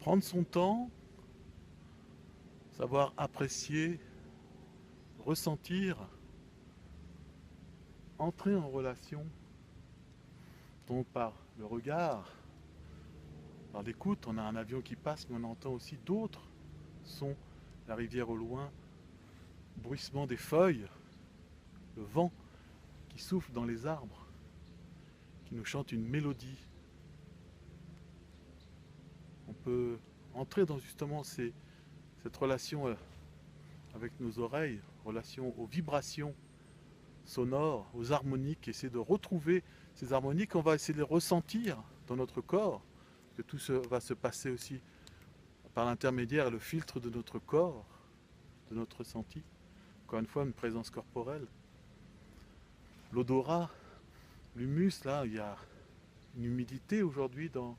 Prendre son temps, savoir apprécier, ressentir, entrer en relation, donc par le regard, par l'écoute. On a un avion qui passe, mais on entend aussi d'autres sons. La rivière au loin, bruissement des feuilles, le vent qui souffle dans les arbres, qui nous chante une mélodie. On peut entrer dans justement cette relation avec nos oreilles, relation aux vibrations sonores, aux harmoniques, essayer de retrouver ces harmoniques. On va essayer de les ressentir dans notre corps, que tout va se passer aussi par l'intermédiaire et le filtre de notre corps, de notre ressenti. Encore une fois, une présence corporelle. L'odorat, l'humus, là, il y a une humidité aujourd'hui dans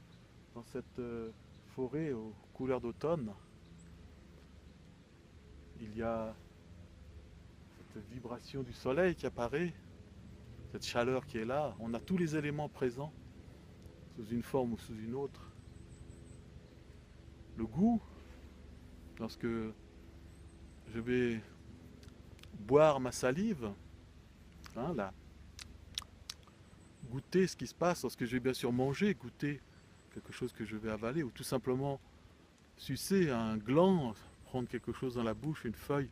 cette forêt aux couleurs d'automne. Il y a cette vibration du soleil qui apparaît, cette chaleur qui est là. On a tous les éléments présents, sous une forme ou sous une autre. Le goût, lorsque je vais boire ma salive, hein, là, goûter ce qui se passe, lorsque je vais bien sûr manger, goûter quelque chose que je vais avaler, ou tout simplement sucer un gland, prendre quelque chose dans la bouche, une feuille.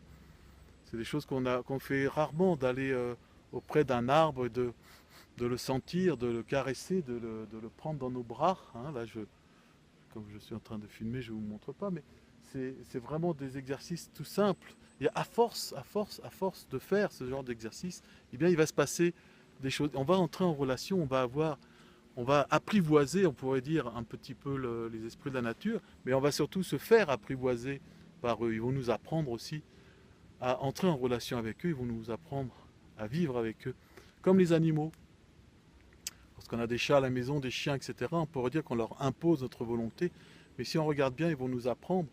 C'est des choses qu'on fait rarement, d'aller auprès d'un arbre, de le sentir, de le caresser, de le prendre dans nos bras. Hein. Là, comme je suis en train de filmer, je ne vous montre pas, mais c'est vraiment des exercices tout simples. Et à force de faire ce genre d'exercice, eh bien, il va se passer des choses. On va entrer en relation, on va apprivoiser, on pourrait dire, un petit peu les esprits de la nature, mais on va surtout se faire apprivoiser par eux. Ils vont nous apprendre aussi à entrer en relation avec eux, ils vont nous apprendre à vivre avec eux. Comme les animaux. Lorsqu'on a des chats à la maison, des chiens, etc., on pourrait dire qu'on leur impose notre volonté. Mais si on regarde bien, ils vont nous apprendre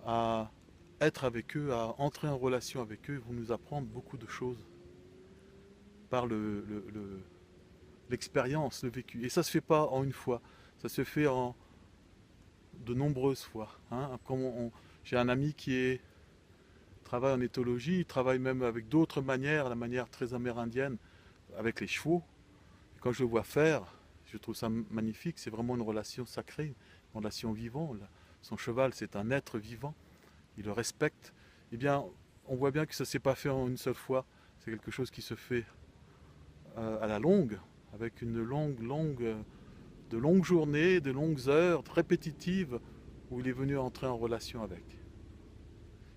à être avec eux, à entrer en relation avec eux. Ils vont nous apprendre beaucoup de choses par l'expérience, le vécu. Et ça ne se fait pas en une fois. Ça se fait en de nombreuses fois. Hein. J'ai un ami qui travaille en éthologie, il travaille même avec d'autres manières, la manière très amérindienne, avec les chevaux. Et quand je le vois faire, je trouve ça magnifique. C'est vraiment une relation sacrée, une relation vivante. Son cheval, c'est un être vivant. Il le respecte. Eh bien, on voit bien que ça ne s'est pas fait en une seule fois. C'est quelque chose qui se fait à la longue, avec de longues journées, de longues heures répétitives où il est venu entrer en relation avec.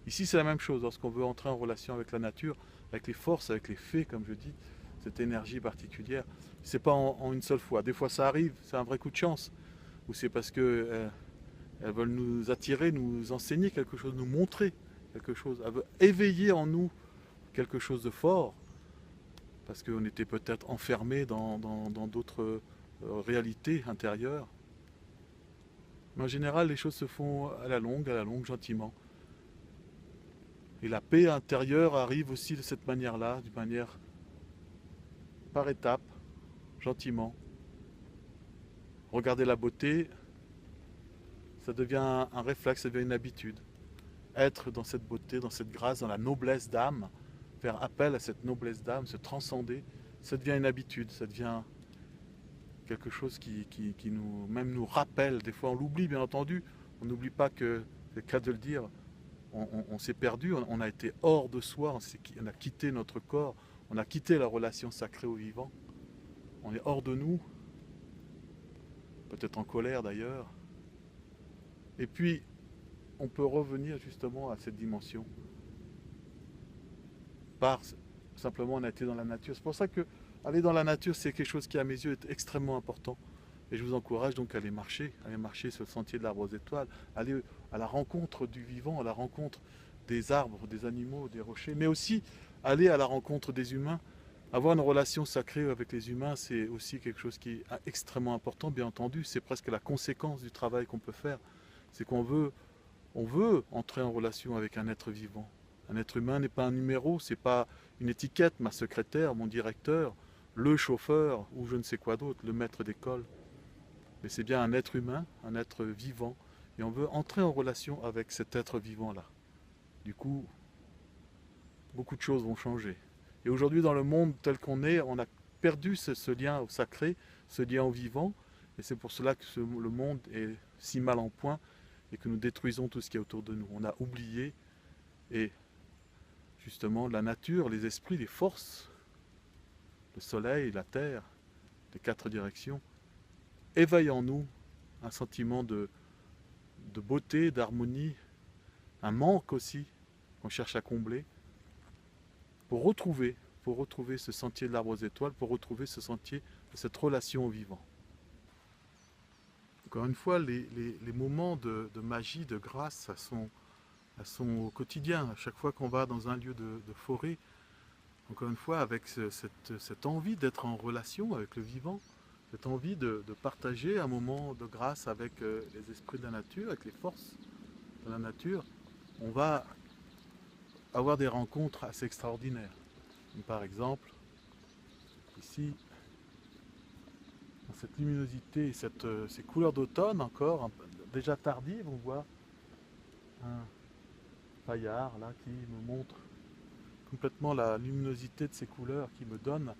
Ici, c'est la même chose. Lorsqu'on veut entrer en relation avec la nature, avec les forces, avec les fées, comme je dis, cette énergie particulière, c'est pas en une seule fois. Des fois, ça arrive, c'est un vrai coup de chance. Ou c'est parce que elles veulent nous attirer, nous enseigner quelque chose, nous montrer quelque chose. Elles veulent éveiller en nous quelque chose de fort. Parce qu'on était peut-être enfermés dans d'autres réalités intérieures. Mais en général, les choses se font à la longue, gentiment. Et la paix intérieure arrive aussi de cette manière-là, d'une manière par étapes, gentiment. Regarder la beauté, ça devient un réflexe, ça devient une habitude. Être dans cette beauté, dans cette grâce, dans la noblesse d'âme, faire appel à cette noblesse d'âme, se transcender, ça devient une habitude, ça devient quelque chose qui même nous rappelle. Des fois, on l'oublie, bien entendu. On n'oublie pas que, c'est le cas de le dire, on s'est perdu, on a été hors de soi, on a quitté notre corps, on a quitté la relation sacrée au vivant. On est hors de nous, peut-être en colère d'ailleurs. Et puis, on peut revenir justement à cette dimension. Par simplement, on a été dans la nature. C'est pour ça que aller dans la nature, c'est quelque chose qui, à mes yeux, est extrêmement important. Et je vous encourage donc à aller marcher sur le sentier de l'arbre aux étoiles, aller à la rencontre du vivant, à la rencontre des arbres, des animaux, des rochers, mais aussi aller à la rencontre des humains. Avoir une relation sacrée avec les humains, c'est aussi quelque chose qui est extrêmement important, bien entendu. C'est presque la conséquence du travail qu'on peut faire. C'est on veut entrer en relation avec un être vivant. Un être humain n'est pas un numéro, c'est pas une étiquette, ma secrétaire, mon directeur, le chauffeur ou je ne sais quoi d'autre, le maître d'école. Mais c'est bien un être humain, un être vivant. et on veut entrer en relation avec cet être vivant-là. Du coup, beaucoup de choses vont changer. Et aujourd'hui, dans le monde tel qu'on est, on a perdu ce lien au sacré, ce lien au vivant, et c'est pour cela que le monde est si mal en point et que nous détruisons tout ce qui est autour de nous. On a oublié, et justement, la nature, les esprits, les forces, le soleil, la terre, les quatre directions, éveillent en nous un sentiment de beauté, d'harmonie, un manque aussi qu'on cherche à combler, pour retrouver ce sentier de l'arbre aux étoiles, pour retrouver ce sentier de cette relation au vivant. Encore une fois, les moments de magie, de grâce, elles sont au quotidien. À chaque fois qu'on va dans un lieu de forêt, encore une fois, avec cette envie d'être en relation avec le vivant, cette envie de partager un moment de grâce avec les esprits de la nature, avec les forces de la nature, on va avoir des rencontres assez extraordinaires. Par exemple, ici, dans cette luminosité, ces couleurs d'automne encore, déjà tardives, on voit un paillard là qui me montre complètement la luminosité de ces couleurs, qui me donne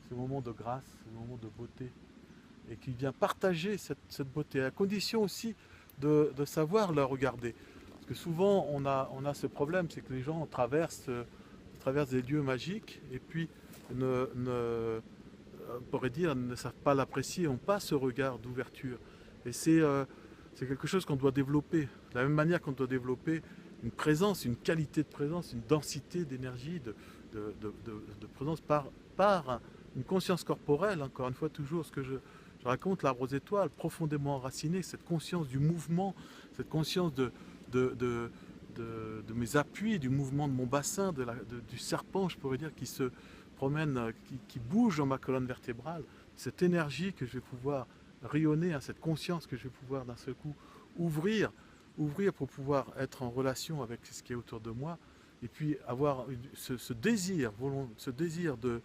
ce moment de grâce, ce moment de beauté, et qui vient partager cette beauté, à condition aussi de savoir la regarder. Parce que souvent on a ce problème, c'est que les gens traversent des lieux magiques et puis on pourrait dire, ne savent pas l'apprécier, n'ont pas ce regard d'ouverture. Et c'est quelque chose qu'on doit développer. De la même manière qu'on doit développer une présence, une qualité de présence, une densité d'énergie, de présence par une conscience corporelle, encore une fois toujours ce que je raconte, l'arbre aux étoiles, profondément enraciné, cette conscience du mouvement, cette conscience de mes appuis, du mouvement de mon bassin, du serpent, je pourrais dire, qui se promène, qui bouge dans ma colonne vertébrale, cette énergie que je vais pouvoir rayonner, cette conscience que je vais pouvoir d'un seul coup ouvrir pour pouvoir être en relation avec ce qui est autour de moi, et puis avoir ce désir de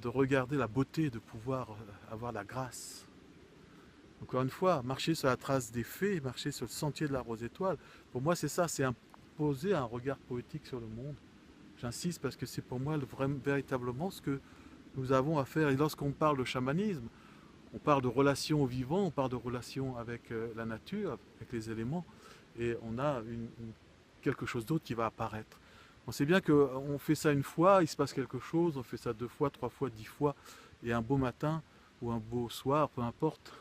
regarder la beauté, de pouvoir avoir la grâce. Encore une fois, marcher sur la trace des fées, marcher sur le sentier de l'arbre aux étoiles, pour moi c'est ça, c'est imposer un regard poétique sur le monde. J'insiste parce que c'est pour moi véritablement ce que nous avons à faire. Et lorsqu'on parle de chamanisme, on parle de relation au vivant, on parle de relation avec la nature, avec les éléments, et on a quelque chose d'autre qui va apparaître. On sait bien qu'on fait ça une fois, il se passe quelque chose, on fait ça 2 fois, 3 fois, 10 fois, et un beau matin ou un beau soir, peu importe,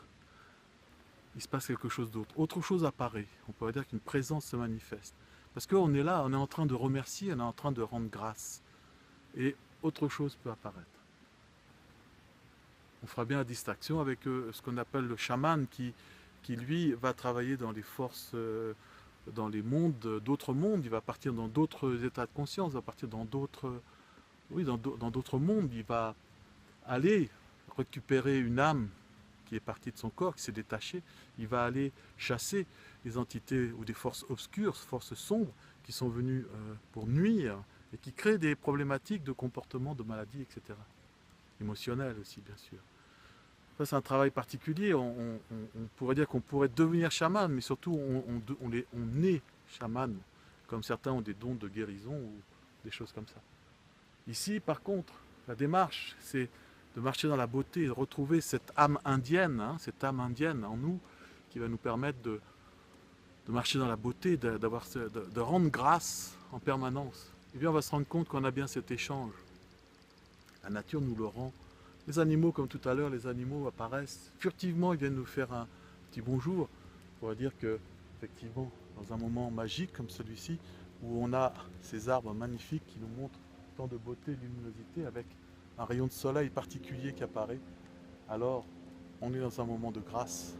il se passe quelque chose d'autre. Autre chose apparaît, on pourrait dire qu'une présence se manifeste. Parce qu'on est là, on est en train de remercier, on est en train de rendre grâce. Et autre chose peut apparaître. On fera bien la distinction avec ce qu'on appelle le chaman qui lui va travailler dans les forces, dans les mondes, d'autres mondes. Il va partir dans d'autres états de conscience, il va partir dans d'autres mondes. Il va aller récupérer une âme qui est partie de son corps, qui s'est détachée. Il va aller chasser des entités ou des forces obscures, forces sombres, qui sont venues pour nuire et qui créent des problématiques de comportement, de maladie, etc. Émotionnelles aussi, bien sûr. Ça, c'est un travail particulier. On pourrait dire qu'on pourrait devenir chaman, mais surtout, on est chaman, comme certains ont des dons de guérison ou des choses comme ça. Ici, par contre, la démarche, c'est de marcher dans la beauté, de retrouver cette âme indienne en nous, qui va nous permettre de marcher dans la beauté, de rendre grâce en permanence. Et bien on va se rendre compte qu'on a bien cet échange. La nature nous le rend. Les animaux, comme tout à l'heure, les animaux apparaissent. Furtivement, ils viennent nous faire un petit bonjour. On pourrait dire que, effectivement, dans un moment magique comme celui-ci, où on a ces arbres magnifiques qui nous montrent tant de beauté et de luminosité, avec un rayon de soleil particulier qui apparaît, alors on est dans un moment de grâce.